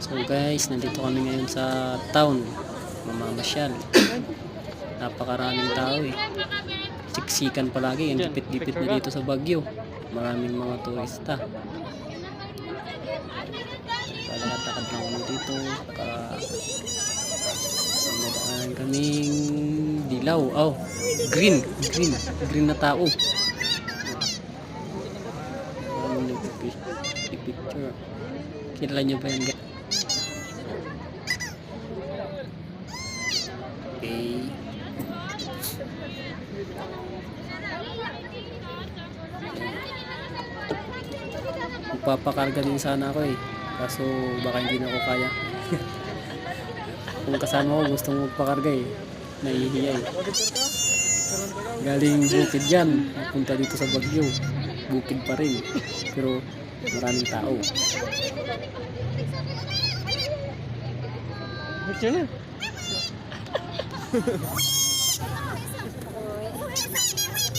So guys, nandito kami ngayon sa town, mamamasyal. Napakaraming tao eh. Siksikan palagi, ang dipit-dipit na dito sa Baguio. Maraming mga turista. Palakad-lakad lang kami dito. Sinadaan kaming dilaw. Oh, green na tao. Picture. Kilala nyo ba yan? Okay. Magpapakarga din sana ako eh. Kaso baka hindi na ako kaya. Kung kasama ko gustong magpakarga eh. Nahihiya eh. Galing bukid yan. Punta dito sa Baguio. Bukid pa rin. Pero maraming tao. Ba't yun eh?